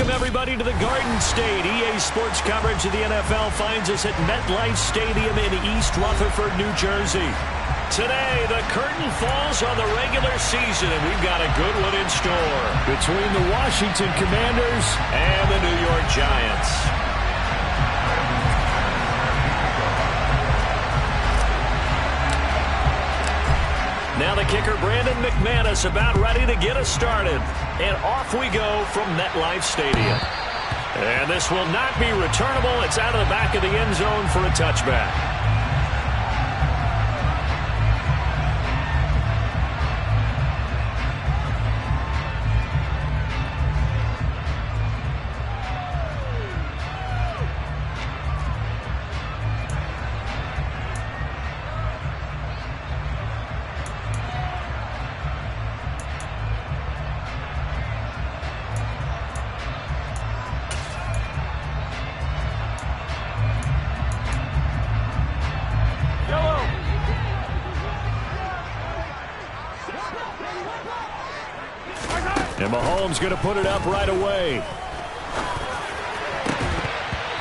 Welcome, everybody, to the Garden State. EA Sports coverage of the NFL finds us at MetLife Stadium in East Rutherford, New Jersey. Today, the curtain falls on the regular season, and we've got a good one in store between the Washington Commanders and the New York Giants. Now the kicker, Brandon McManus, about ready to get us started. And off we go from MetLife Stadium. And this will not be returnable. It's out of the back of the end zone for a touchback. And Mahomes going to put it up right away.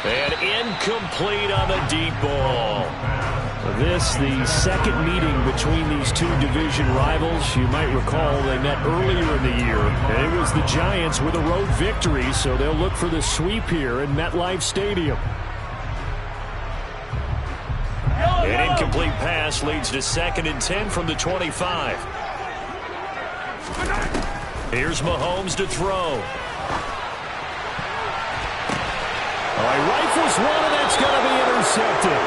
And incomplete on the deep ball. This, the second meeting between these two division rivals. You might recall they met earlier in the year. And it was the Giants with a road victory, so they'll look for the sweep here in MetLife Stadium. An incomplete pass leads to 2nd and 10 from the 25. Here's Mahomes to throw. All right, rifles one, and that's going to be intercepted.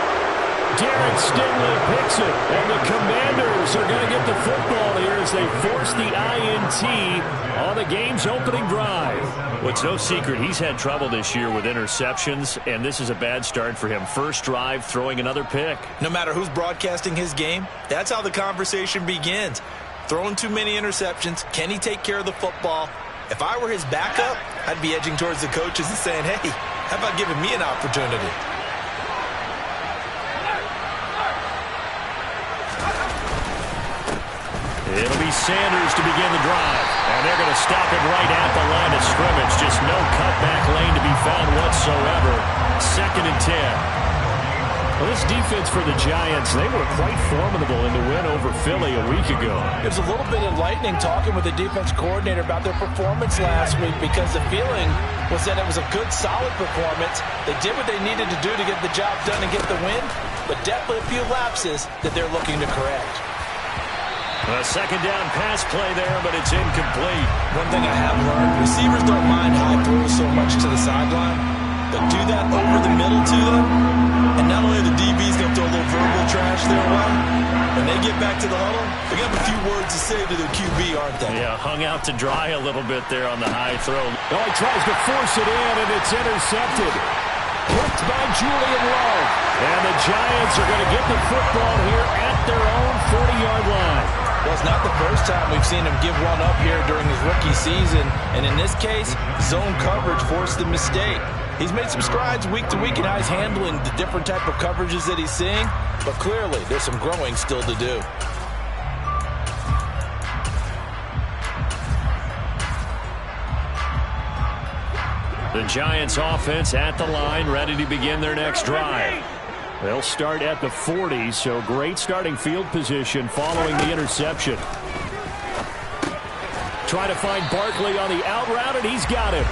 Garrett Stingley picks it, and the Commanders are going to get the football here as they force the INT on the game's opening drive. Well, it's no secret he's had trouble this year with interceptions, and this is a bad start for him. First drive, throwing another pick. No matter who's broadcasting his game, that's how the conversation begins. Throwing too many interceptions. Can he take care of the football? If I were his backup, I'd be edging towards the coaches and saying, hey, how about giving me an opportunity? It'll be Sanders to begin the drive. And they're going to stop it right at the line of scrimmage. Just no cutback lane to be found whatsoever. 2nd and 10. Well, this defense for the Giants, they were quite formidable in the win over Philly a week ago. It was a little bit enlightening talking with the defense coordinator about their performance last week because the feeling was that it was a good, solid performance. They did what they needed to do to get the job done and get the win, but definitely a few lapses that they're looking to correct. A 2nd down pass play there, but it's incomplete. One thing I have learned, receivers don't mind high throws so much to the sideline, but do that over the middle to them, and not only are the DBs going to throw a little verbal trash their way, when they get back to the huddle, they're going to have a few words to say to their QB, aren't they? Yeah, hung out to dry a little bit there on the high throw. Oh, he tries to force it in, and it's intercepted. Picked by Julian Love. And the Giants are going to get the football here at their own 40-yard line. Well, it's not the first time we've seen him give one up here during his rookie season. And in this case, zone coverage forced the mistake. He's made some strides week to week in how he's handling the different type of coverages that he's seeing. But clearly, there's some growing still to do. The Giants offense at the line, ready to begin their next drive. They'll start at the 40, so great starting field position following the interception. Try to find Barkley on the out route, and he's got him.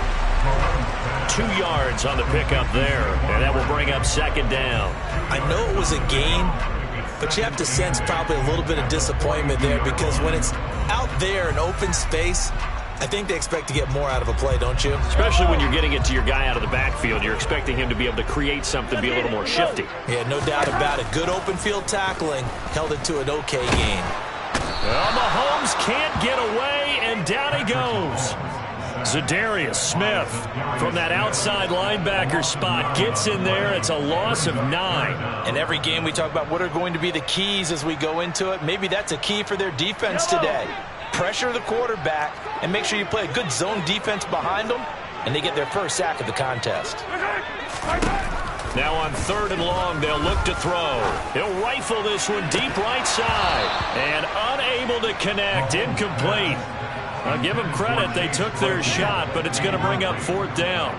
2 yards on the pickup there, and that will bring up 2nd down. I know it was a gain, but you have to sense probably a little bit of disappointment there because when it's out there in open space, I think they expect to get more out of a play, don't you? Especially when you're getting it to your guy out of the backfield. You're expecting him to be able to create something, be a little more shifty. Yeah, no doubt about it. Good open field tackling held it to an okay gain. Well, Mahomes can't get away, and down he goes. Zadarius Smith from that outside linebacker spot gets in there. It's a loss of 9. In every game we talk about what are going to be the keys as we go into it. Maybe that's a key for their defense today. Pressure the quarterback and make sure you play a good zone defense behind them, and they get their first sack of the contest. Now on 3rd and long, they'll look to throw. He'll rifle this one deep right side and unable to connect. Incomplete. I'll give them credit. They took their shot, but it's going to bring up 4th down.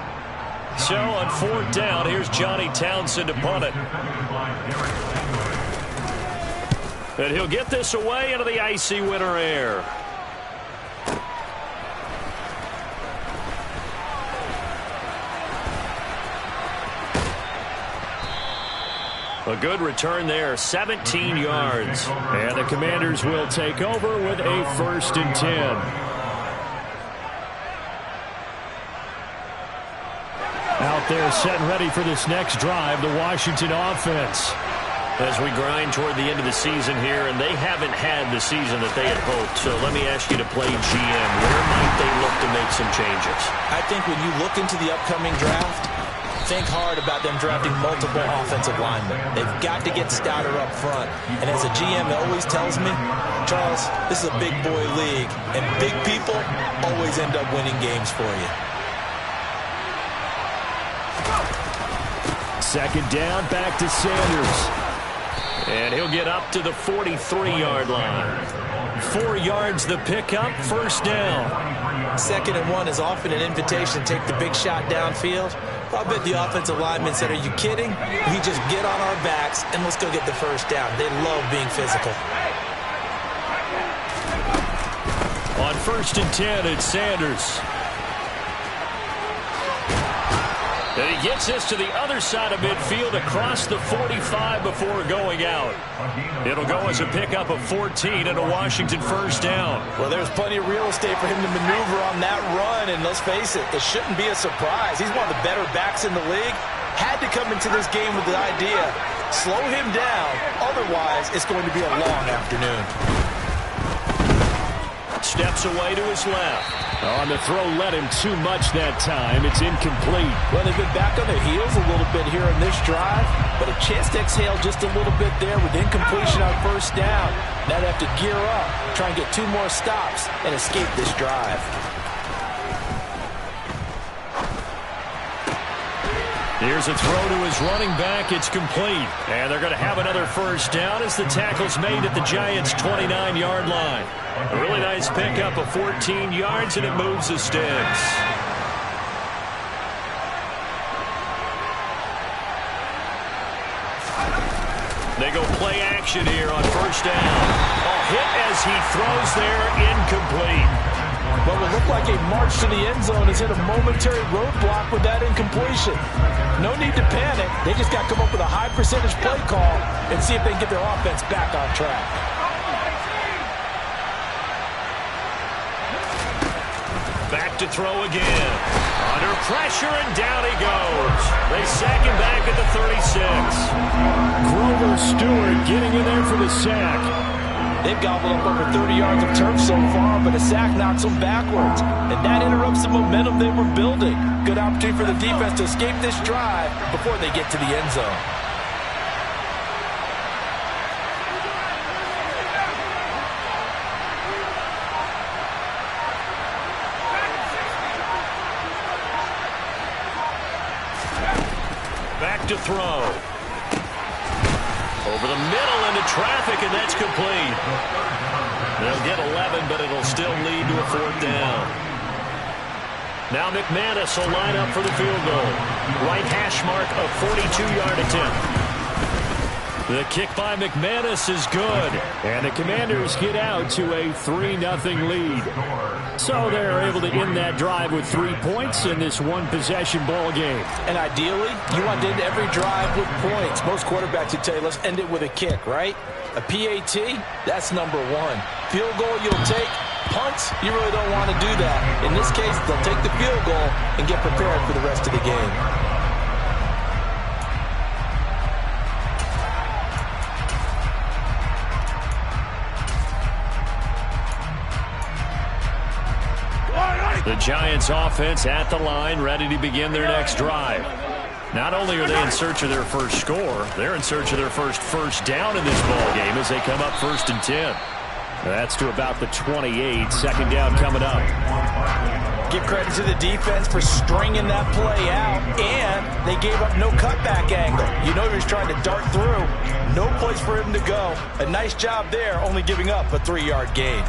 So on 4th down, here's Johnny Townsend to punt it. And he'll get this away into the icy winter air. A good return there, 17 yards. And the Commanders will take over with a 1st and 10. Out there set and ready for this next drive, the Washington offense. As we grind toward the end of the season here, and they haven't had the season that they had hoped. So let me ask you to play GM. Where might they look to make some changes? I think when you look into the upcoming draft, think hard about them drafting multiple offensive linemen. They've got to get stouter up front. And as a GM always tells me, Charles, this is a big boy league, and big people always end up winning games for you. 2nd down, back to Sanders. And he'll get up to the 43-yard line. 4 yards the pickup, 1st down. 2nd and 1 is often an invitation to take the big shot downfield. I bet the offensive lineman said, are you kidding? We just get on our backs and let's go get the 1st down. They love being physical. On 1st and 10, it's Sanders. And he gets this to the other side of midfield across the 45 before going out. It'll go as a pickup of 14 and a Washington 1st down. Well, there's plenty of real estate for him to maneuver on that run, and let's face it, it shouldn't be a surprise. He's one of the better backs in the league. Had to come into this game with the idea, slow him down, otherwise it's going to be a long afternoon. Steps away to his left. On the throw, let him too much that time. It's incomplete. Well, they've been back on their heels a little bit here in this drive, but a chance to exhale just a little bit there with incompletion on 1st down. Now they have to gear up, try and get 2 more stops, and escape this drive. Here's a throw to his running back. It's complete. And they're going to have another 1st down as the tackle's made at the Giants' 29-yard line. A really nice pickup of 14 yards, and it moves the sticks. They go play action here on 1st down. A hit as he throws there, incomplete. What would look like a march to the end zone has hit a momentary roadblock with that incompletion. No need to panic. They just got to come up with a high percentage play call and see if they can get their offense back on track. Back to throw again. Under pressure, and down he goes. They sack him back at the 36. Grover Stewart getting in there for the sack. They've gobbled up over 30 yards of turf so far, but a sack knocks them backwards. And that interrupts the momentum they were building. Good opportunity for the defense to escape this drive before they get to the end zone. Back to throw. Over the middle into traffic, and that's complete. They'll get 11, but it'll still lead to a 4th down. Now McManus will line up for the field goal. Right hash mark of 42-yard attempt. The kick by McManus is good, and the Commanders get out to a 3-0 lead. So they're able to end that drive with 3 points in this one-possession ball game. And ideally, you want to end every drive with points. Most quarterbacks would tell you, let's end it with a kick, right? A PAT, that's number 1. Field goal you'll take. Punts, you really don't want to do that. In this case, they'll take the field goal and get prepared for the rest of the game. The Giants offense at the line, ready to begin their next drive. Not only are they in search of their first score, they're in search of their first down in this ball game as they come up 1st and 10. That's to about the 28. 2nd down coming up. Give credit to the defense for stringing that play out, and they gave up no cutback angle. You know he was trying to dart through. No place for him to go. A nice job there, only giving up a 3-yard gain.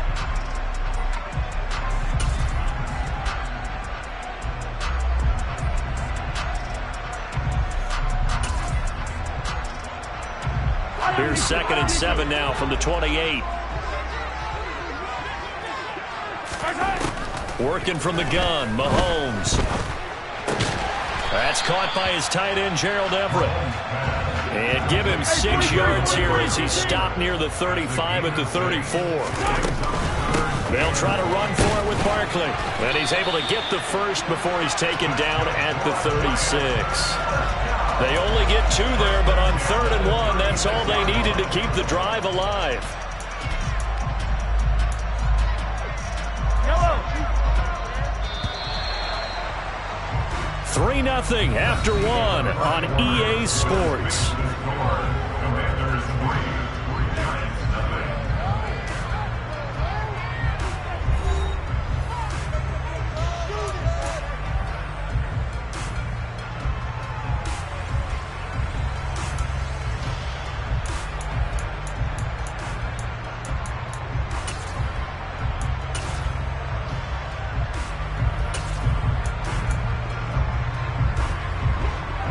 Here's 2nd and 7 now from the 28. Working from the gun, Mahomes. That's caught by his tight end, Gerald Everett. And give him 6 yards here as he's stopped near the 35 at the 34. They'll try to run for it with Barkley. And he's able to get the first before he's taken down at the 36. They only get 2 there, but on 3rd and 1, that's all they needed to keep the drive alive. 3-0 after 1 on EA Sports.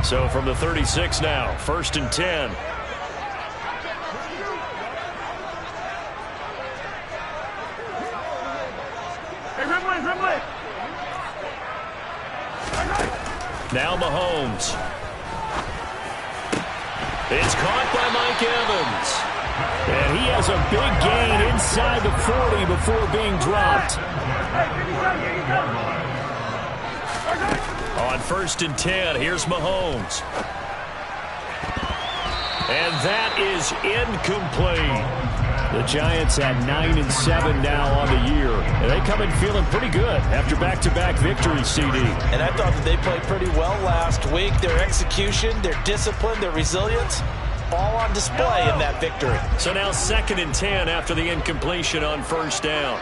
So from the 36 now, 1st and 10. Now Mahomes. It's caught by Mike Evans. And he has a big gain inside the 40 before being dropped. On 1st and 10, here's Mahomes. And that is incomplete. The Giants at 9-7 now on the year. And they come in feeling pretty good after back-to-back victories, CD. And I thought that they played pretty well last week. Their execution, their discipline, their resilience, all on display in that victory. So now 2nd and 10 after the incompletion on 1st down.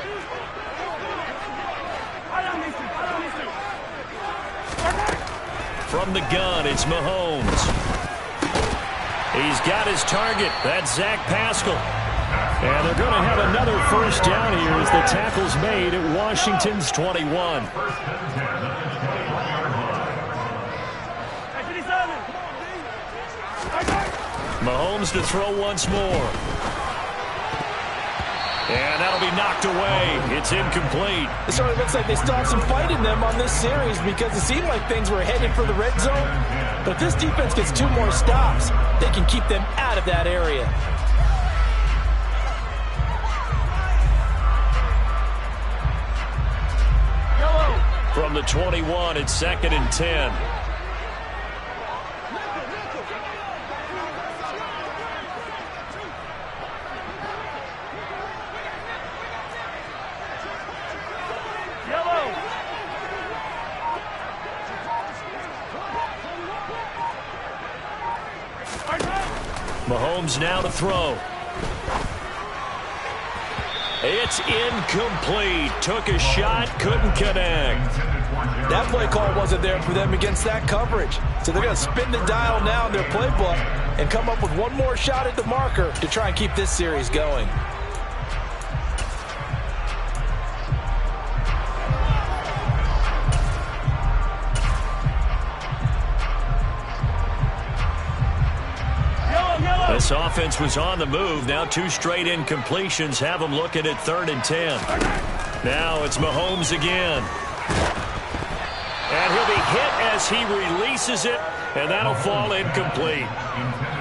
From the gun, it's Mahomes. He's got his target. That's Zach Pascal. And they're going to have another 1st down here as the tackle's made at Washington's 21. Mahomes to throw once more. And that'll be knocked away. It's incomplete. It certainly looks like they still have some fight in them on this series because it seemed like things were headed for the red zone. But if this defense gets 2 more stops, they can keep them out of that area. From the 21, it's 2nd and 10. Mahomes now to throw. It's incomplete. Took a shot, couldn't connect. That play call wasn't there for them against that coverage. So they're going to spin the dial now in their playbook and come up with one more shot at the marker to try and keep this series going. This offense was on the move. Now 2 straight incompletions have them looking at 3rd and 10. Now it's Mahomes again. And he'll be hit as he releases it, and that'll fall incomplete.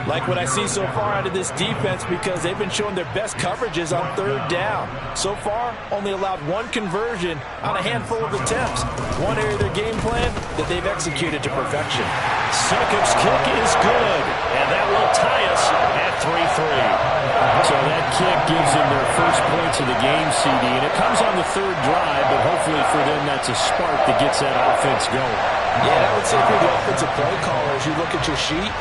Like what I see so far out of this defense because they've been showing their best coverages on 3rd down. So far, only allowed 1 conversion on a handful of attempts. One area of their game plan that they've executed to perfection. Succop's kick is good, and that will tie us at 3-3. So that kick gives them their first points of the game, CD, and it comes on the 3rd drive, but hopefully for them that's a spark that gets that offense going. Yeah, I would say for the offensive play caller, as you look at your sheet,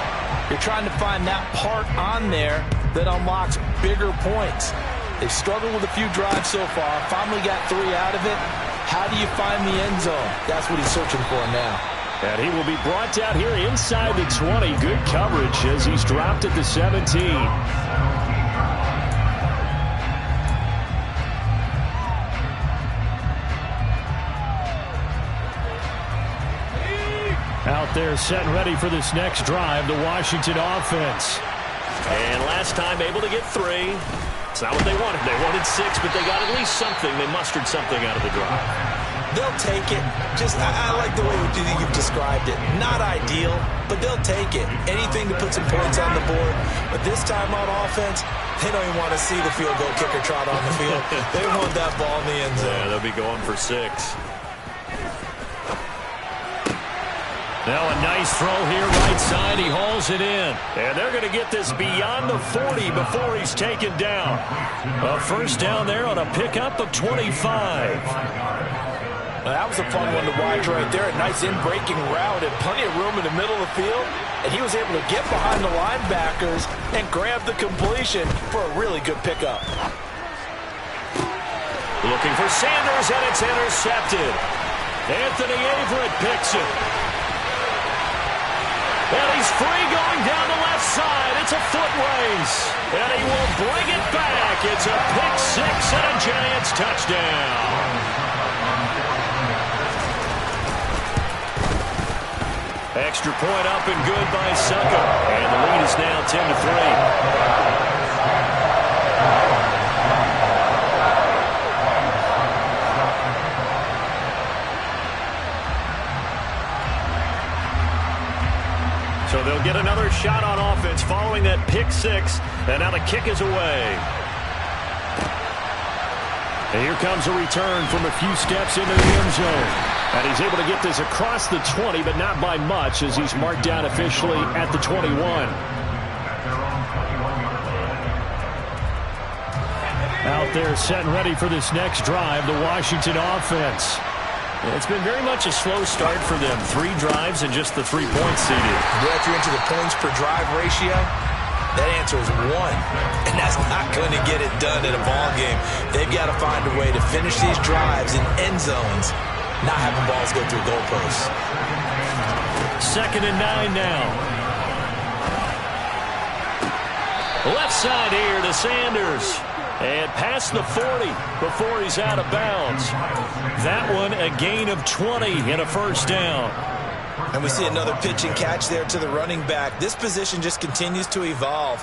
you're trying to find that part on there that unlocks bigger points. They've struggled with a few drives so far, finally got 3 out of it. How do you find the end zone? That's what he's searching for now. And he will be brought down here inside the 20. Good coverage as he's dropped at the 17. Out there set and ready for this next drive, the Washington offense. And last time able to get 3. It's not what they wanted. They wanted 6, but they got at least something. They mustered something out of the drive. They'll take it. I like the way you've described it. Not ideal, but they'll take it. Anything to put some points on the board. But this time on offense, they don't even want to see the field goal kicker trot on the field. They want that ball in the end zone. Yeah, they'll be going for 6. Now a nice throw here, right side. He hauls it in. And they're going to get this beyond the 40 before he's taken down. A first down there on a pickup of 25. Now, that was a fun one to watch right there. A nice in-breaking route and plenty of room in the middle of the field. And he was able to get behind the linebackers and grab the completion for a really good pickup. Looking for Sanders, and it's intercepted. Anthony Averett picks it. And he's free going down the left side. It's a foot race. And he will bring it back. It's a pick 6 and a Giants touchdown. Extra point up and good by Succo. And the lead is now 10-3. So they'll get another shot on offense following that pick 6. And now the kick is away. And here comes a return from a few steps into the end zone. And he's able to get this across the 20, but not by much, as he's marked down officially at the 21. Out there set and ready for this next drive, the Washington offense. It's been very much a slow start for them. 3 drives and just the 3 points seeded. Yeah, if you're into the points per drive ratio, that answer is 1. And that's not going to get it done in a ball game. They've got to find a way to finish these drives in end zones, not having balls go through goalposts. 2nd and 9 now. Left side here to Sanders. And past the 40 before he's out of bounds. That one a gain of 20 and a first down. And we see another pitch and catch there to the running back. This position just continues to evolve.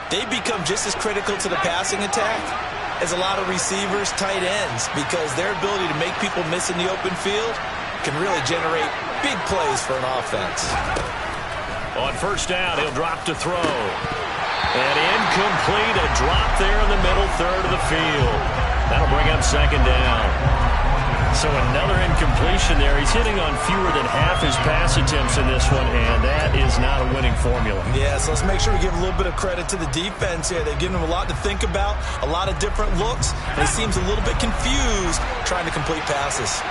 They become just as critical to the passing attack as a lot of receivers, tight ends, because their ability to make people miss in the open field can really generate big plays for an offense. On first down, he'll drop to throw. And incomplete, a drop there in the middle third of the field. That'll bring up 2nd down. So another incompletion there. He's hitting on fewer than half his pass attempts in this one, and that is not a winning formula. Yeah, so let's make sure we give a little bit of credit to the defense here. They've given him a lot to think about, a lot of different looks, and he seems a little bit confused trying to complete passes.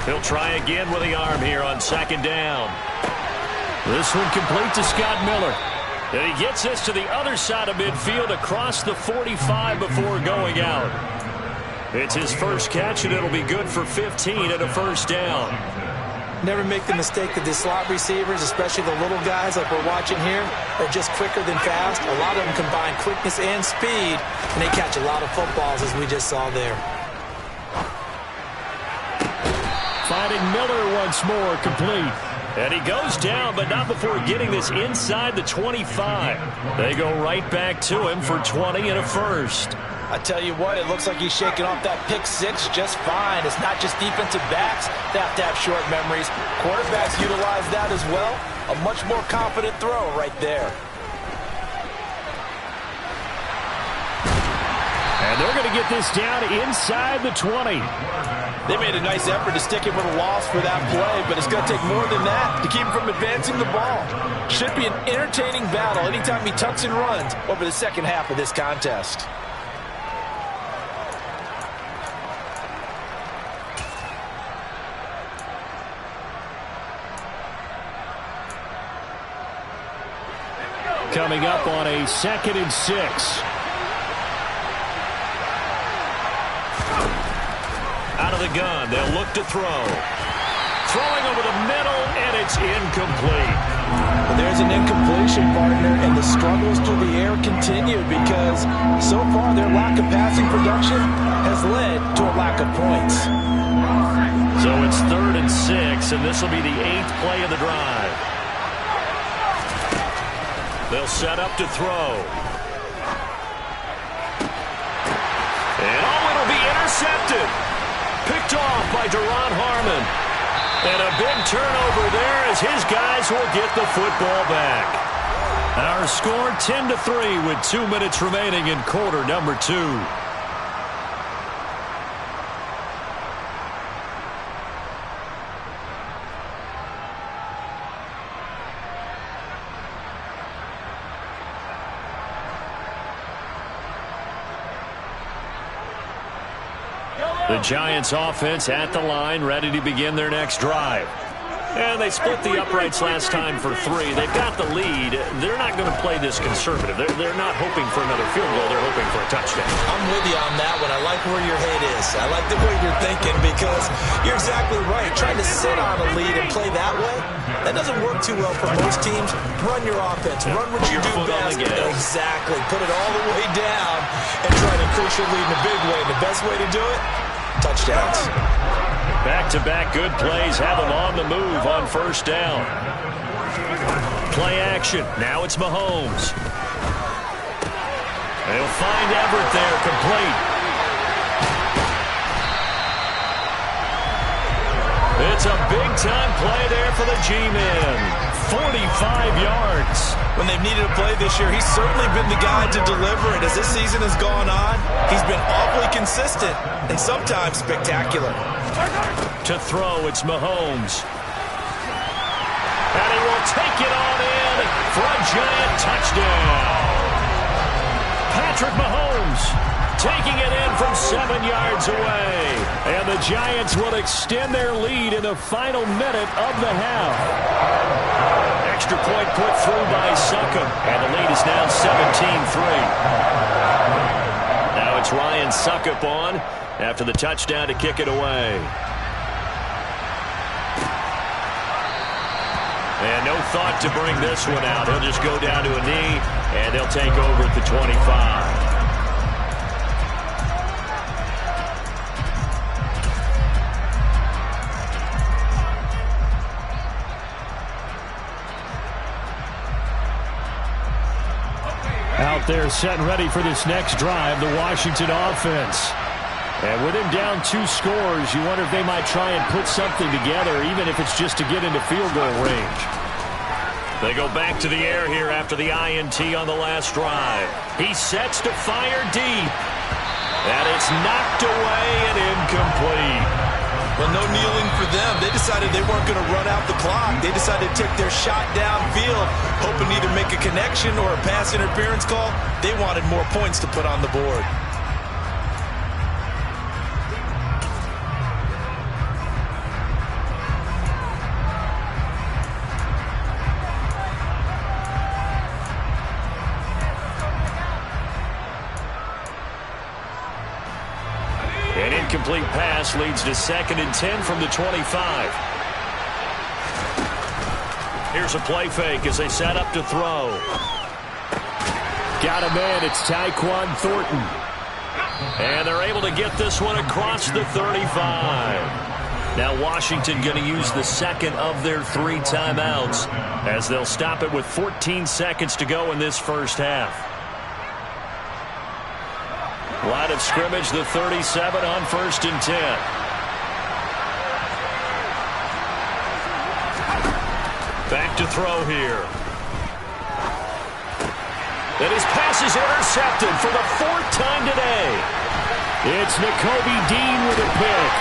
He'll try again with the arm here on 2nd down. This one complete to Scott Miller. And he gets this to the other side of midfield across the 45 before going out. It's his first catch, and it'll be good for 15 and a first down. Never make the mistake that the slot receivers, especially the little guys like we're watching here, are just quicker than fast. A lot of them combine quickness and speed, and they catch a lot of footballs, as we just saw there. Finding Miller once more, complete. And he goes down, but not before getting this inside the 25. They go right back to him for 20 and a first. I tell you what, it looks like he's shaking off that pick 6 just fine. It's not just defensive backs that have to have short memories. Quarterbacks utilize that as well. A much more confident throw right there. And they're going to get this down inside the 20. They made a nice effort to stick him with a loss for that play, but it's going to take more than that to keep him from advancing the ball. Should be an entertaining battle anytime he tucks and runs over the second half of this contest. Coming up on a 2nd and 6. Out of the gun, they'll look to throw. Throwing over the middle, and it's incomplete. But there's an incompletion, partner, and the struggles through the air continue because so far their lack of passing production has led to a lack of points. So it's 3rd and 6, and this will be the 8th play of the drive. They'll set up to throw. And it'll be intercepted. Picked off by Deron Harmon. And a big turnover there as his guys will get the football back. Our score 10-3 with 2 minutes remaining in quarter number 2. The Giants offense at the line, ready to begin their next drive. And they split the uprights last time for 3. They've got the lead. They're not going to play this conservative. They're not hoping for another field goal. They're hoping for a touchdown. I'm with you on that one. I like where your head is. I like the way you're thinking because you're exactly right. Trying to sit on a lead and play that way, that doesn't work too well for most teams. Run your offense. Run what you do best. Exactly. Put it all the way down and try to increase your lead in a big way. The best way to do it? Touchdowns. Back-to-back good plays have them on the move on 1st down. Play action. Now it's Mahomes. They'll find Everett there, complete. It's a big-time play there for the G-Men. 45 yards. When they've needed a play this year, he's certainly been the guy to deliver it. As this season has gone on, he's been awfully consistent and sometimes spectacular. To throw, it's Mahomes. And he will take it on in for a giant touchdown. Patrick Mahomes taking it in from 7 yards away. And the Giants will extend their lead in the final minute of the half. Extra point put through by Succop. And the lead is now 17-3. Now it's Ryan Succop on after the touchdown to kick it away. And no thought to bring this one out. He'll just go down to a knee, and they'll take over at the 25. Out there set and ready for this next drive, the Washington offense. And with him down 2 scores, you wonder if they might try and put something together, even if it's just to get into field goal range. They go back to the air here after the INT on the last drive. He sets to fire deep. And it's knocked away and incomplete. Well, no kneeling for them. They decided they weren't going to run out the clock. They decided to take their shot downfield, hoping to either make a connection or a pass interference call. They wanted more points to put on the board. An incomplete pass leads to 2nd and 10 from the 25. Here's a play fake as they set up to throw. Got a man, it's Tyquan Thornton. And they're able to get this one across the 35. Now Washington going to use the 2nd of their 3 timeouts as they'll stop it with 14 seconds to go in this first half. Line of scrimmage, the 37 on 1st and 10. Back to throw here. And his pass is intercepted for the 4th time today. It's Nakobe Dean with a pick.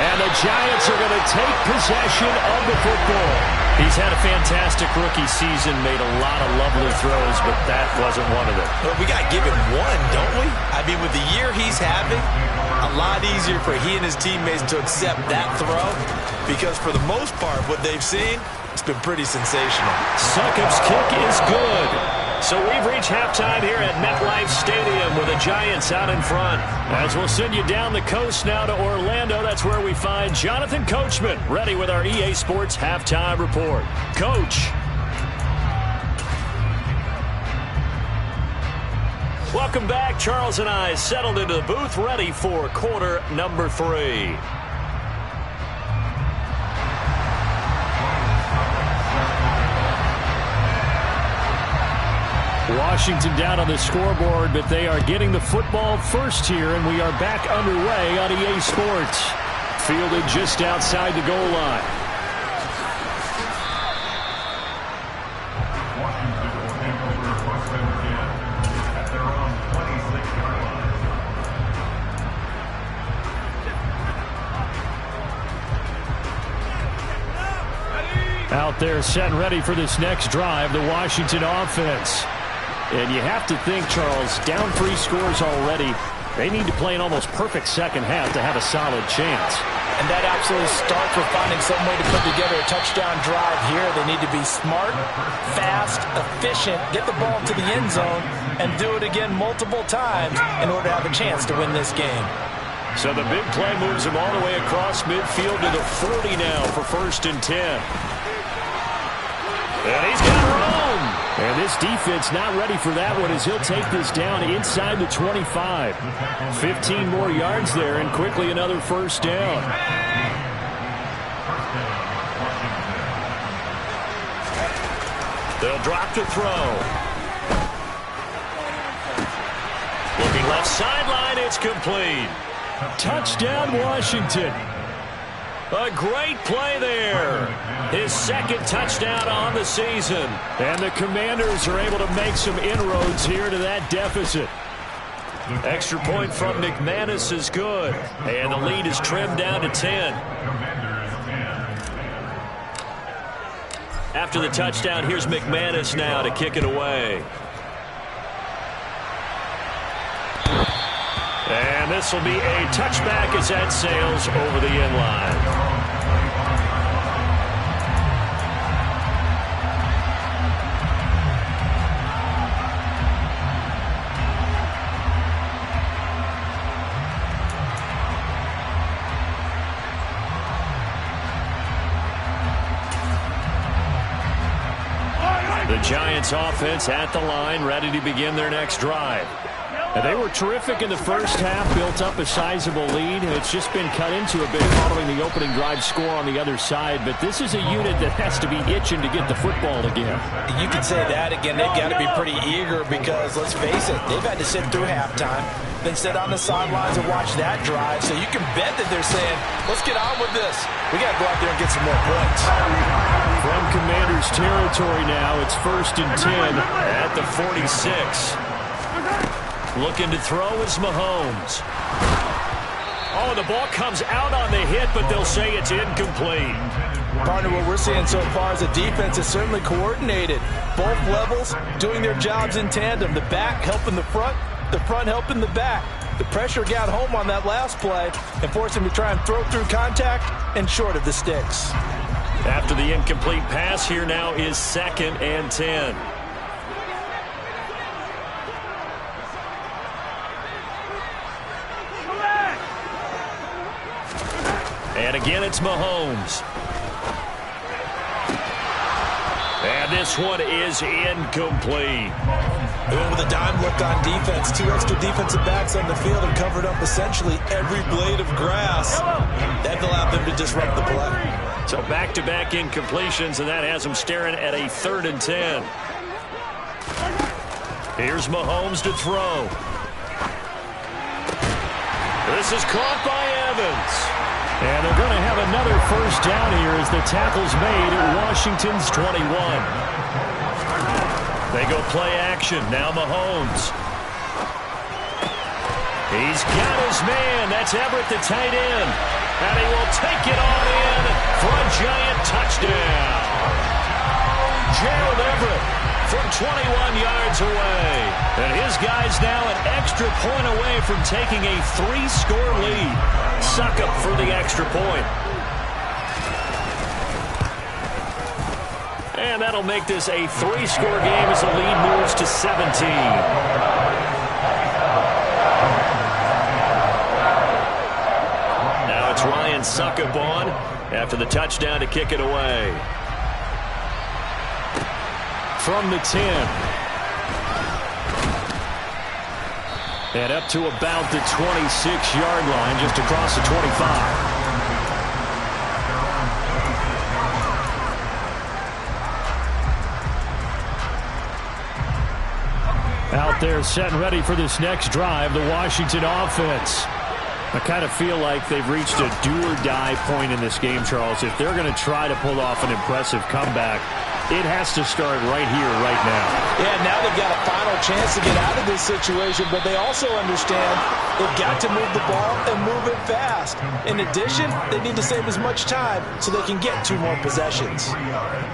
And the Giants are going to take possession of the football. He's had a fantastic rookie season, made a lot of lovely throws, but that wasn't one of them. Well, we got to give him one, don't we? I mean, with the year he's having, a lot easier for he and his teammates to accept that throw because for the most part, what they've seen, it's been pretty sensational. Succop's kick is good. So we've reached halftime here at MetLife Stadium with a Giants out in front. As we'll send you down the coast now to Orlando, that's where we find Jonathan Coachman, ready with our EA Sports Halftime Report. Coach. Welcome back. Charles and I settled into the booth, ready for quarter number 3. Washington down on the scoreboard, but they are getting the football first here, and we are back underway on EA Sports. Fielded just outside the goal line. Out there set and ready for this next drive, the Washington offense. And you have to think, Charles, down 3 scores already. They need to play an almost perfect second half to have a solid chance. And that absolutely starts with finding some way to put together a touchdown drive here. They need to be smart, fast, efficient, get the ball to the end zone, and do it again multiple times in order to have a chance to win this game. So the big play moves him all the way across midfield to the 40 now for 1st and 10. And he's got room. And this defense not ready for that one as he'll take this down inside the 25. 15 more yards there and quickly another 1st down. They'll drop to throw. Looking left sideline, it's complete. Touchdown, Washington. A great play there. His 2nd touchdown on the season. And the Commanders are able to make some inroads here to that deficit. Extra point from McManus is good. And the lead is trimmed down to 10. After the touchdown, here's McManus now to kick it away. And this will be a touchback as that sails over the end line. The Giants offense at the line, ready to begin their next drive. And they were terrific in the first half, built up a sizable lead. It's just been cut into a bit following the opening drive score on the other side. But this is a unit that has to be itching to get the football again. You can say that again. They've got to be pretty eager because, let's face it, they've had to sit through halftime, then sit on the sidelines and watch that drive. So you can bet that they're saying, let's get on with this. We got to go out there and get some more points. From Commanders territory now, it's 1st and 10 at the 46. Looking to throw is Mahomes. Oh, the ball comes out on the hit, but they'll say it's incomplete. Partner, what we're seeing so far is the defense is certainly coordinated. Both levels doing their jobs in tandem. The back helping the front helping the back. The pressure got home on that last play and forced him to try and throw through contact and short of the sticks. After the incomplete pass, here now is 2nd and 10. And again, it's Mahomes. And this one is incomplete. They went with a dime look on defense. 2 extra defensive backs on the field and covered up essentially every blade of grass. That allowed them to disrupt the play. So back-to-back incompletions, and that has them staring at a 3rd and 10. Here's Mahomes to throw. This is caught by Evans. And they're going to have another 1st down here as the tackle's made at Washington's 21. They go play action. Now Mahomes. He's got his man. That's Everett, the tight end. And he will take it on in for a giant touchdown. Gerald Everett from 21 yards away. And his guy's now an extra point away from taking a 3-score lead. Suck up for the extra point. And that'll make this a 3-score game as the lead moves to 17. suck up on after the touchdown to kick it away. From the 10. And up to about the 26-yard line, just across the 25. Out there set and ready for this next drive, the Washington offense. I kind of feel like they've reached a do-or-die point in this game, Charles. If they're going to try to pull off an impressive comeback, it has to start right here, right now. Yeah, now they've got a final chance to get out of this situation, but they also understand they've got to move the ball and move it fast. In addition, they need to save as much time so they can get 2 more possessions.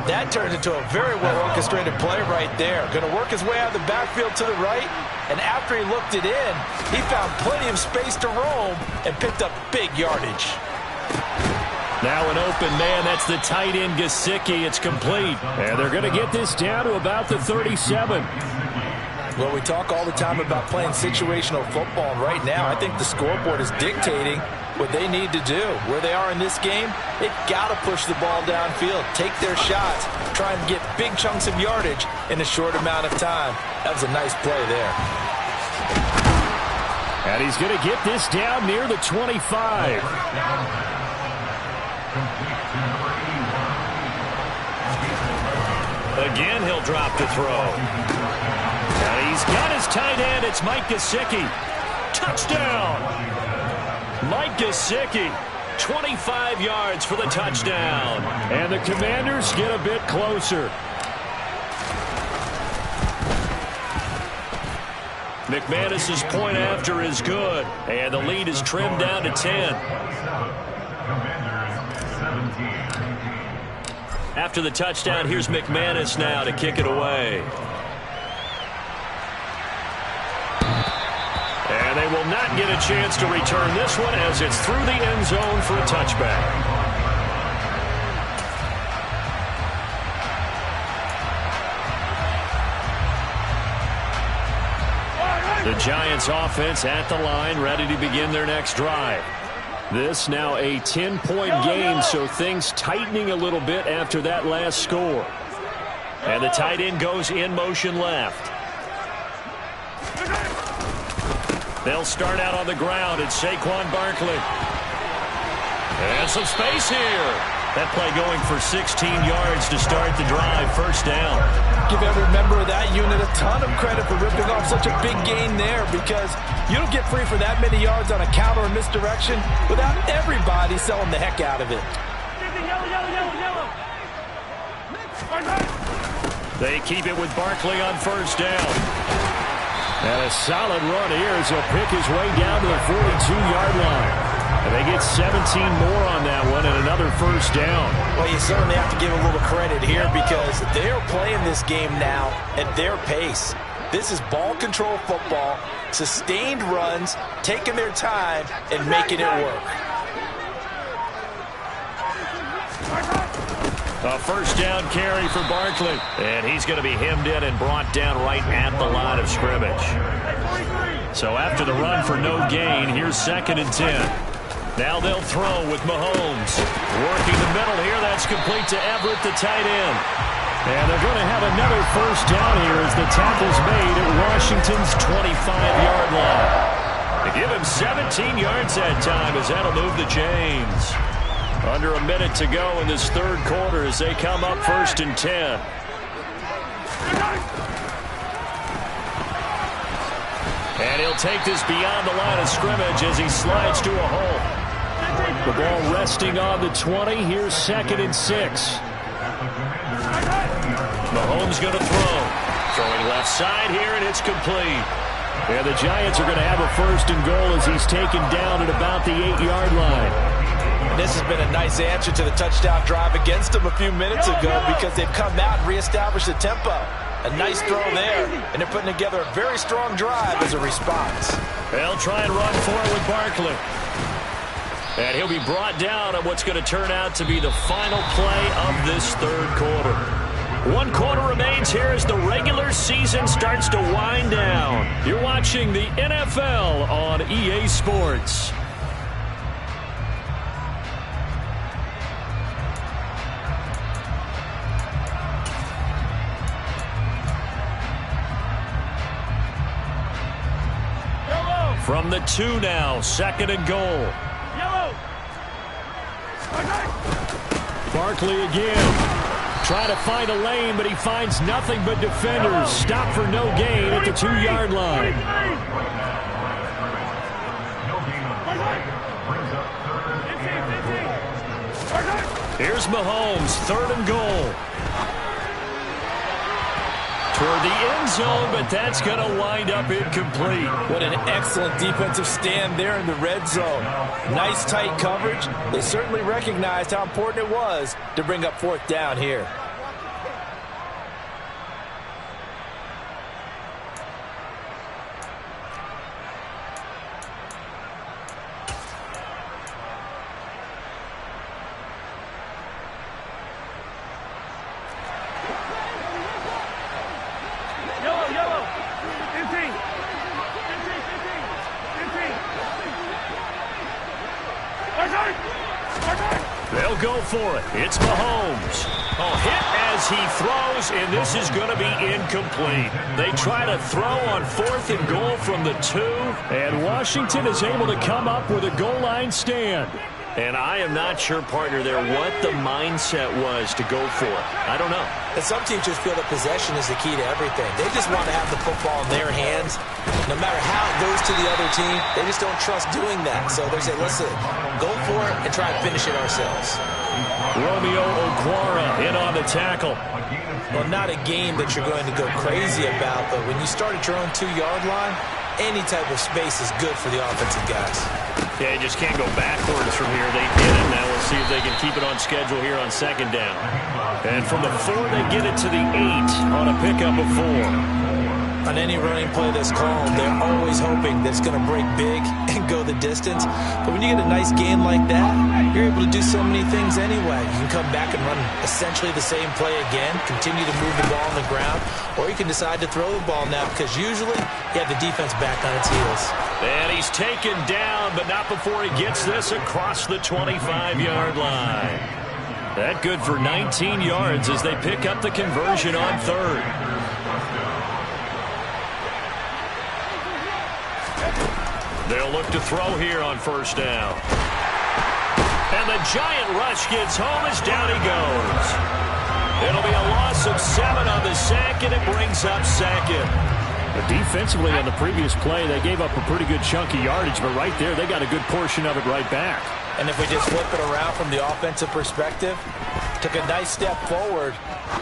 That turns into a very well-orchestrated play right there. Going to work his way out of the backfield to the right, and after he looked it in, he found plenty of space to roam and picked up big yardage. Now an open man, that's the tight end Gesicki. It's complete. And they're going to get this down to about the 37. Well, we talk all the time about playing situational football, and right now I think the scoreboard is dictating what they need to do. Where they are in this game, they've got to push the ball downfield, take their shots, try and get big chunks of yardage in a short amount of time. That was a nice play there. And he's going to get this down near the 25. Again, he'll drop to throw. And he's got his tight end. It's Mike Gesicki. Touchdown! Mike Gesicki, 25 yards for the touchdown. And the Commanders get a bit closer. McManus's point after is good. And the lead is trimmed down to 10. After the touchdown, here's McManus now to kick it away. And they will not get a chance to return this one as it's through the end zone for a touchback. The Giants offense at the line, ready to begin their next drive. This now a 10-point game, so things tightening a little bit after that last score. And the tight end goes in motion left. They'll start out on the ground. It's Saquon Barkley. And some space here. That play going for 16 yards to start the drive. First down. Give every member of that unit a ton of credit for ripping off such a big gain there, because you don't get free for that many yards on a counter or misdirection without everybody selling the heck out of it. They keep it with Barkley on first down. And a solid run here as he'll pick his way down to the 42-yard line. And they get 17 more on that one and another first down. Well, you certainly have to give a little credit here because they're playing this game now at their pace. This is ball control football, sustained runs, taking their time and making it work. A first down carry for Barkley. And he's going to be hemmed in and brought down right at the line of scrimmage. So after the run for no gain, here's 2nd and 10. Now they'll throw with Mahomes. Working the middle here. That's complete to Everett, the tight end. And they're going to have another first down here as the tackle's made at Washington's 25-yard line. They give him 17 yards that time as that'll move the chains. Under a minute to go in this third quarter as they come up 1st and 10. And he'll take this beyond the line of scrimmage as he slides to a hole. The ball resting on the 20. Here's 2nd and 6. Mahomes going to throw. Throwing left side here, and it's complete. And the Giants are going to have a 1st and goal as he's taken down at about the 8-yard line. And this has been a nice answer to the touchdown drive against them a few minutes ago because they've come out and reestablished the tempo. A nice throw there, and they're putting together a very strong drive as a response. They'll try and run for it with Barkley. And he'll be brought down on what's going to turn out to be the final play of this third quarter. 1 quarter remains here as the regular season starts to wind down. You're watching the NFL on EA Sports. From the 2 now, 2nd and goal. Yellow. Barkley again. Trying to find a lane, but he finds nothing but defenders. Stop for no gain at the 2-yard line. Here's Mahomes, 3rd and goal. Toward the end zone, but that's going to wind up incomplete. What an excellent defensive stand there in the red zone. Nice tight coverage. They certainly recognized how important it was to bring up 4th down here. They'll go for it. It's Mahomes. Hit as he throws, and this is going to be incomplete. They try to throw on 4th and goal from the 2, and Washington is able to come up with a goal line stand. And I am not sure, partner, there what the mindset was to go for it. I don't know. And some teams just feel that possession is the key to everything. They just want to have the football in their hands. No matter how it goes to the other team, they just don't trust doing that. So they say, listen, go for it and try and finish it ourselves. Romeo Okwara in on the tackle. Well, not a game that you're going to go crazy about, but when you start at your own 2-yard line, any type of space is good for the offensive guys. Yeah, you just can't go backwards from here. They did it. Now we'll see if they can keep it on schedule here on 2nd down. And from the 4, they get it to the 8 on a pickup of 4. On any running play that's called, they're always hoping that it's going to break big and go the distance. But when you get a nice game like that, you're able to do so many things anyway. You can come back and run essentially the same play again, continue to move the ball on the ground, or you can decide to throw the ball now because usually you have the defense back on its heels. And he's taken down, but not before he gets this across the 25-yard line. That good for 19 yards as they pick up the conversion on 3rd. They'll look to throw here on 1st down. And the giant rush gets home as down he goes. It'll be a loss of 7 on the sack, and it brings up 2nd. Defensively on the previous play, they gave up a pretty good chunk of yardage, but right there, they got a good portion of it right back. And if we just flip it around from the offensive perspective, took a nice step forward,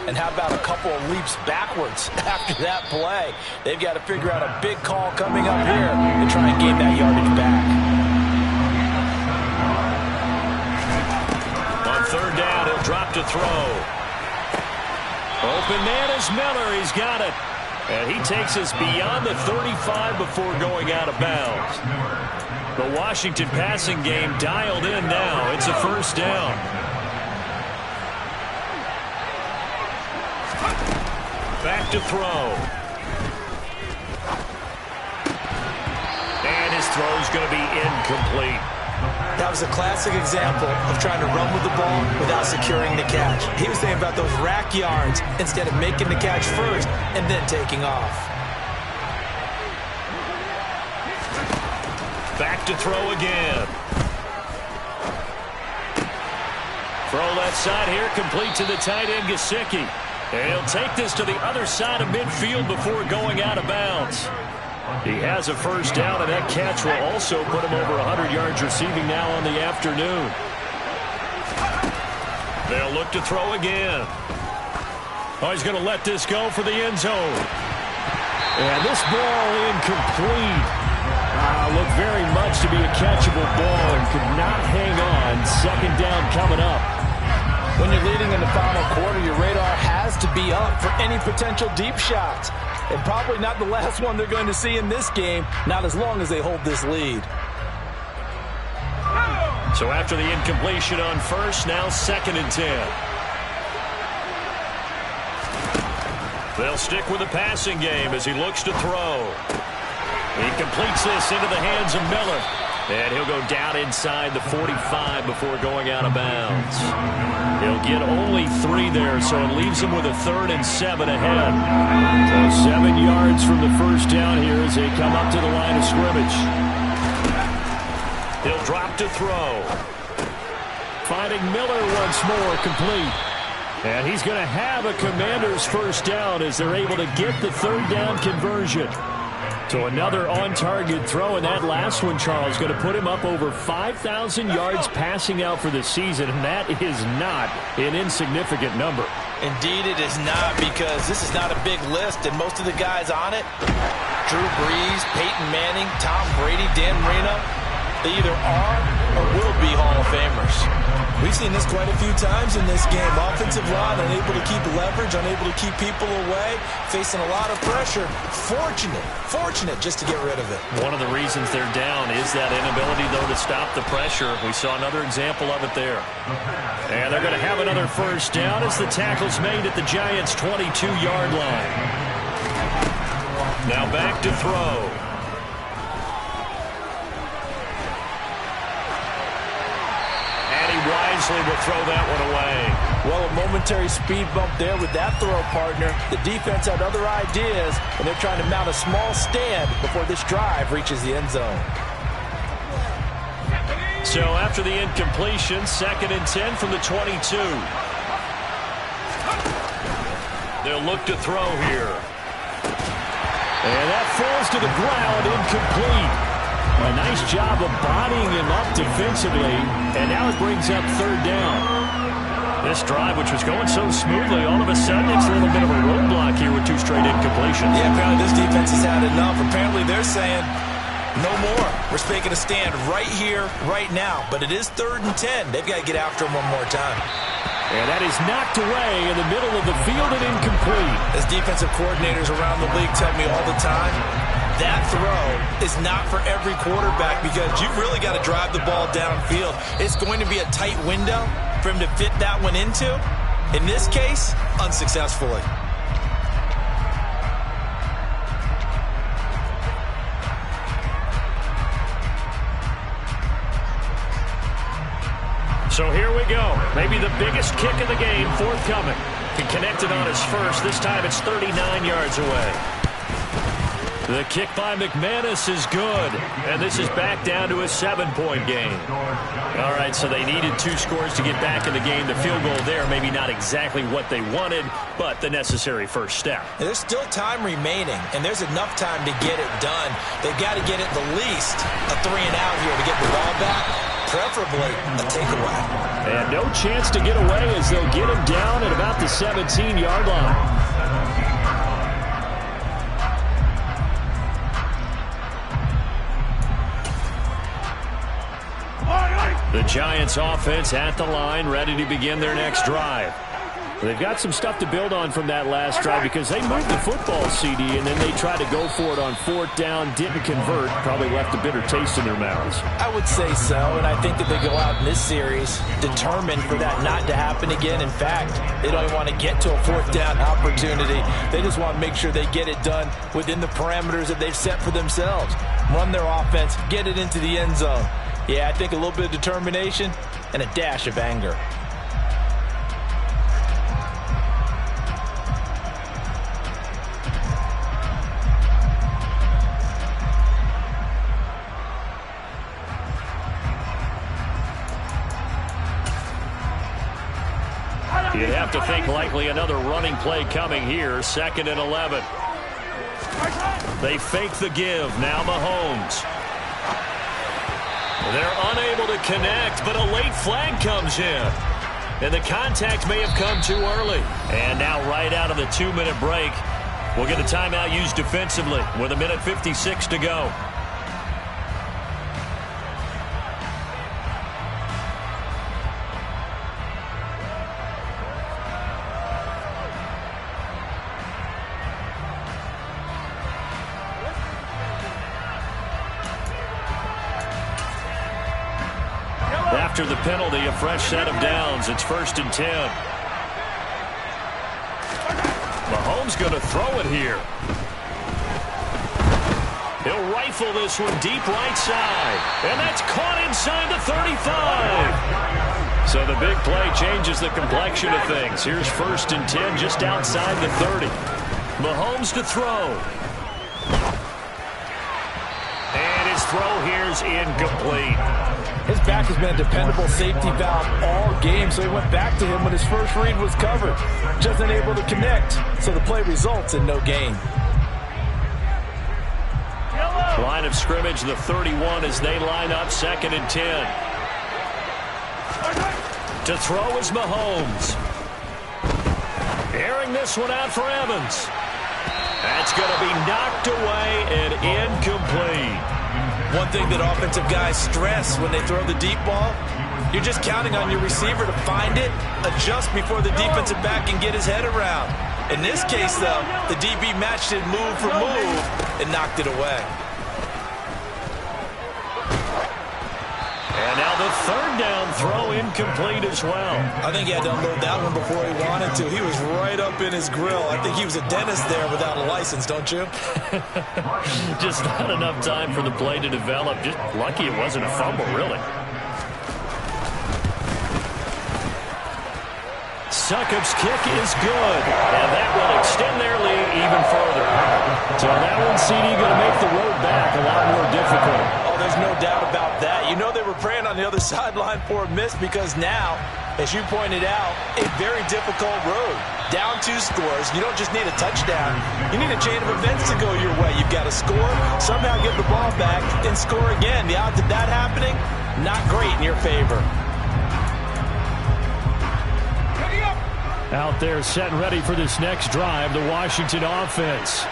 and how about a couple of leaps backwards after that play? They've got to figure out a big call coming up here to try and gain that yardage back. On 3rd down, he'll drop to throw. Open man is Miller. He's got it. And he takes us beyond the 35 before going out of bounds. The Washington passing game dialed in now. It's a 1st down. Back to throw. And his throw's going to be incomplete. That was a classic example of trying to run with the ball without securing the catch. He was thinking about those rack yards instead of making the catch first and then taking off. Back to throw again. Throw left side here, complete to the tight end, Gesicki. And he'll take this to the other side of midfield before going out of bounds. He has a 1st down, and that catch will also put him over 100 yards receiving now on the afternoon. They'll look to throw again. Oh, he's going to let this go for the end zone. And this ball incomplete. Looked very much to be a catchable ball and could not hang on. 2nd down coming up. When you're leading in the final quarter, your radar has to be up for any potential deep shots. And probably not the last one they're going to see in this game, not as long as they hold this lead. So after the incompletion on 1st, now 2nd and 10. They'll stick with the passing game as he looks to throw. He completes this into the hands of Miller. And he'll go down inside the 45 before going out of bounds. He'll get only 3 there, so it leaves him with a 3rd and 7 ahead. So 7 yards from the 1st down here as they come up to the line of scrimmage. He'll drop to throw. Finding Miller once more, complete. And he's going to have a Commanders first down as they're able to get the third down conversion. So another on-target throw, and that last one, Charles, going to put him up over 5,000 yards passing out for the season, and that is not an insignificant number. Indeed it is not, because this is not a big list, and most of the guys on it, Drew Brees, Peyton Manning, Tom Brady, Dan Marino, they either are or will be Hall of Famers. We've seen this quite a few times in this game. Offensive line unable to keep leverage, unable to keep people away, facing a lot of pressure. Fortunate just to get rid of it. One of the reasons they're down is that inability, though, to stop the pressure. We saw another example of it there. And they're going to have another first down as the tackle's made at the Giants' 22-yard line. Now back to throw. Wisely will throw that one away. Well, a momentary speed bump there with that throw partner. The defense had other ideas, and they're trying to mount a small stand before this drive reaches the end zone. So after the incompletion, 2nd and 10 from the 22. They'll look to throw here. And that falls to the ground, incomplete. A nice job of bodying him up defensively, and now it brings up third down. This drive, which was going so smoothly, all of a sudden it's a little bit of a roadblock here with 2 straight incompletions. Yeah, apparently this defense has had enough. Apparently they're saying, no more. We're making a stand right here, right now. But it is 3rd and 10. They've got to get after him one more time. And that is knocked away in the middle of the field and incomplete. As defensive coordinators around the league tell me all the time, that throw is not for every quarterback, because you've really got to drive the ball downfield. It's going to be a tight window for him to fit that one into. In this case, unsuccessfully. So here we go. Maybe the biggest kick of the game forthcoming. He connected on his first. This time it's 39 yards away. The kick by McManus is good, and this is back down to a 7-point game. All right, so they needed 2 scores to get back in the game. The field goal there, maybe not exactly what they wanted, but the necessary first step. There's still time remaining, and there's enough time to get it done. They've got to get at the least a 3-and-out here to get the ball back, preferably a takeaway. And no chance to get away as they'll get him down at about the 17-yard line. The Giants offense at the line, ready to begin their next drive. They've got some stuff to build on from that last drive, because they moved the football, CD, and then they tried to go for it on 4th down, didn't convert, probably left a bitter taste in their mouths. I would say so, and I think that they go out in this series determined for that not to happen again. In fact, they don't even want to get to a 4th down opportunity. They just want to make sure they get it done within the parameters that they've set for themselves. Run their offense, get it into the end zone. Yeah, I think a little bit of determination and a dash of anger. You'd have to think likely another running play coming here. 2nd and 11. They fake the give. Now Mahomes. They're unable to connect, but a late flag comes in. And the contact may have come too early. And now right out of the 2-minute break, we'll get a timeout used defensively with 1:56 to go. After the penalty, a fresh set of downs. It's 1st and 10. Mahomes going to throw it here. He'll rifle this one deep right side. And that's caught inside the 35. So the big play changes the complexion of things. Here's 1st and 10 just outside the 30. Mahomes to throw. And his throw here's incomplete. His back has been a dependable safety valve all game, so he went back to him when his first read was covered. Just unable to connect, so the play results in no gain. Line of scrimmage, the 31 as they line up 2nd and 10. To throw is Mahomes. Airing this one out for Evans. That's going to be knocked away and incomplete. One thing that offensive guys stress when they throw the deep ball, you're just counting on your receiver to find it, adjust before the defensive back can get his head around. In this case, though, the DB matched it move for move and knocked it away. And now the 3rd down throw incomplete as well. I think he had to unload that one before he wanted to. He was right up in his grill. I think he was a dentist there without a license, don't you? Just not enough time for the play to develop. Just lucky it wasn't a fumble, really. Succop's kick is good, and that will extend their lead even further. So that one, CD, going to make the road back a lot more difficult. Oh, there's no doubt about that. You know they were praying on the other sideline for a miss because now, as you pointed out, a very difficult road. Down 2 scores. You don't just need a touchdown. You need a chain of events to go your way. You've got to score, somehow get the ball back, then score again. The odds of that happening, not great in your favor. Out there set and ready for this next drive, the Washington offense.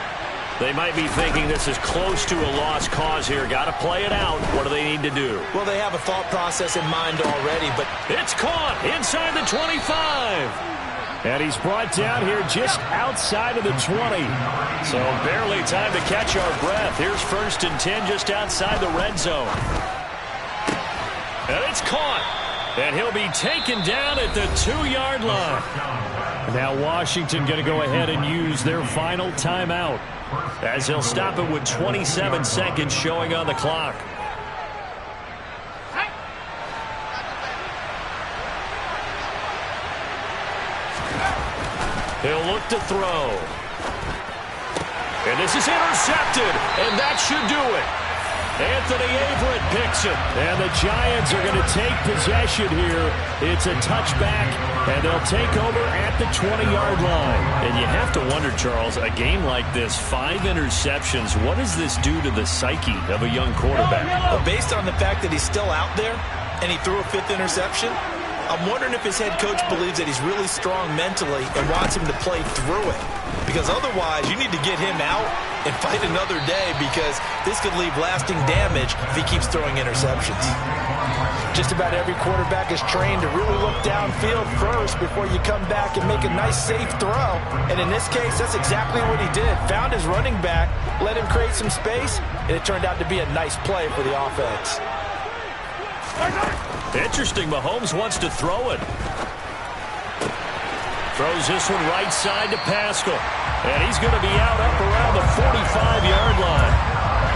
They might be thinking this is close to a lost cause here. Got to play it out. What do they need to do? Well, they have a thought process in mind already, but it's caught inside the 25. And he's brought down here just outside of the 20. So barely time to catch our breath. Here's 1st and 10 just outside the red zone. And it's caught. And he'll be taken down at the 2-yard line. Now Washington going to go ahead and use their final timeout, as he'll stop it with 27 seconds showing on the clock. He'll look to throw. And this is intercepted, and that should do it. Anthony Averett picks it, and the Giants are going to take possession here. It's a touchback, and they'll take over at the 20-yard line. And you have to wonder, Charles, a game like this, 5 interceptions, what does this do to the psyche of a young quarterback? Well, based on the fact that he's still out there and he threw a 5th interception, I'm wondering if his head coach believes that he's really strong mentally and wants him to play through it. Because otherwise, you need to get him out and fight another day, because this could leave lasting damage if he keeps throwing interceptions. Just about every quarterback is trained to really look downfield first before you come back and make a nice, safe throw. And in this case, that's exactly what he did. Found his running back, let him create some space, and it turned out to be a nice play for the offense. Interesting. Mahomes wants to throw it. Throws this one right side to Pascal. And he's going to be out up around the 45-yard line.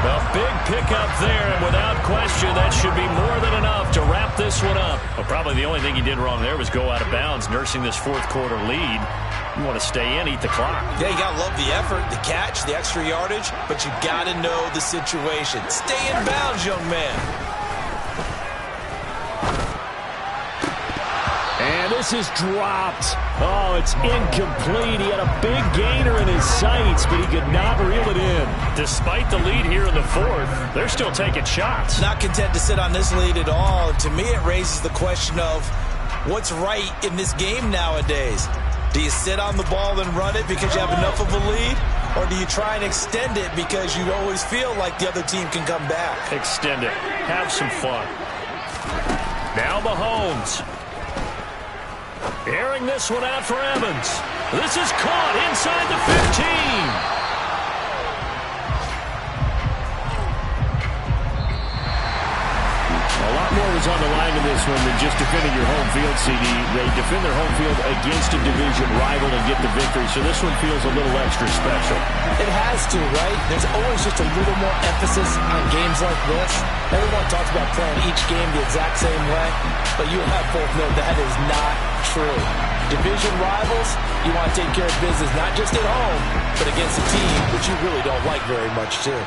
A big pickup there, and without question, that should be more than enough to wrap this one up. Well, probably the only thing he did wrong there was go out of bounds, nursing this 4th quarter lead. You want to stay in, eat the clock. Yeah, you got to love the effort, the catch, the extra yardage, but you got to know the situation. Stay in bounds, young man. And this is dropped. Oh, it's incomplete. He had a big gainer in his sights, but he could not reel it in. Despite the lead here in the 4th, they're still taking shots. Not content to sit on this lead at all. To me, it raises the question of what's right in this game nowadays. Do you sit on the ball and run it because you have enough of a lead? Or do you try and extend it because you always feel like the other team can come back? Extend it. Have some fun. Now Mahomes. Airing this one out for Evans. This is caught inside the 15. A lot more was on the line in this one than just defending your home field, CD. They defend their home field against a division rival and get the victory, so this one feels a little extra special. It has to, right? There's always just a little more emphasis on games like this. Everyone talks about playing each game the exact same way, but you and I both know that is not true. Division rivals, you want to take care of business not just at home, but against a team that you really don't like very much, too.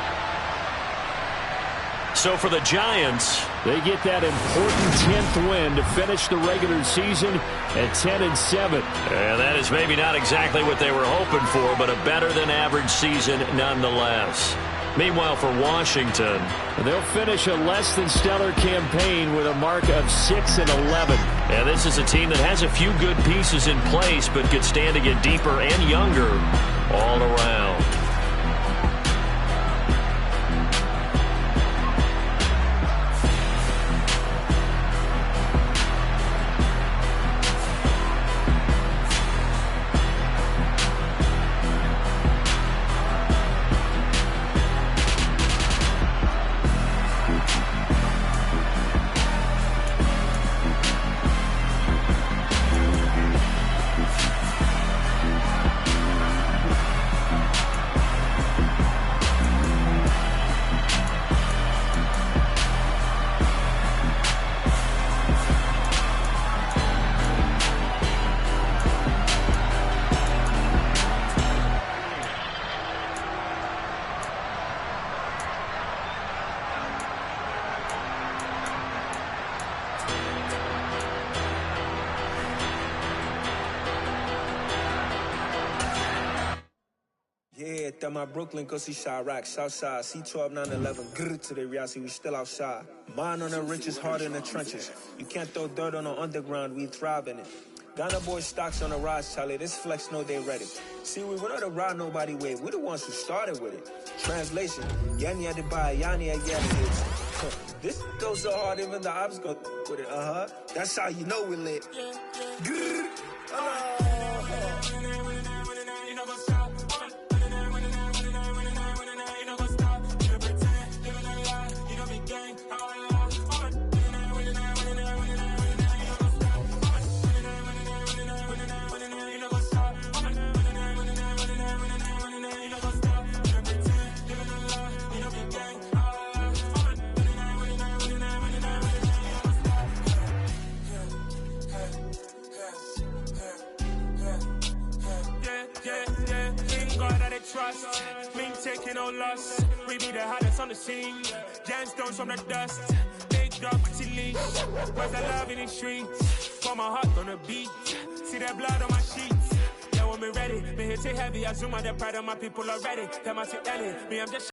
So for the Giants, they get that important 10th win to finish the regular season at 10-7. And that is maybe not exactly what they were hoping for, but a better-than-average season nonetheless. Meanwhile, for Washington, they'll finish a less-than-stellar campaign with a mark of 6-11. And this is a team that has a few good pieces in place, but could stand to get deeper and younger all around. Yeah, that my Brooklyn, go see Chirac, Southside, C12, 911, grrr to the reality, we still outside. Mine on the riches, hard in the trenches. You can't throw dirt on the underground, we thrive in it. Ghana boys stocks on the rise, Charlie, this flex know they ready. See, we went on the ride nobody with, we the ones who started with it. Translation, Yanni had to buy, Yanni had yes. This goes so hard, even the ops go with it, That's how you know we lit. Grrr, trust, me taking no loss. We be the hottest on the scene. Gemstones from the dust. Big dog leash. Where's the love in the streets? Pour my heart on the beat. See that blood on my sheets. Yeah, when me ready, me hit it heavy. I zoom out the pride of my people already. Tell my shit, me I'm just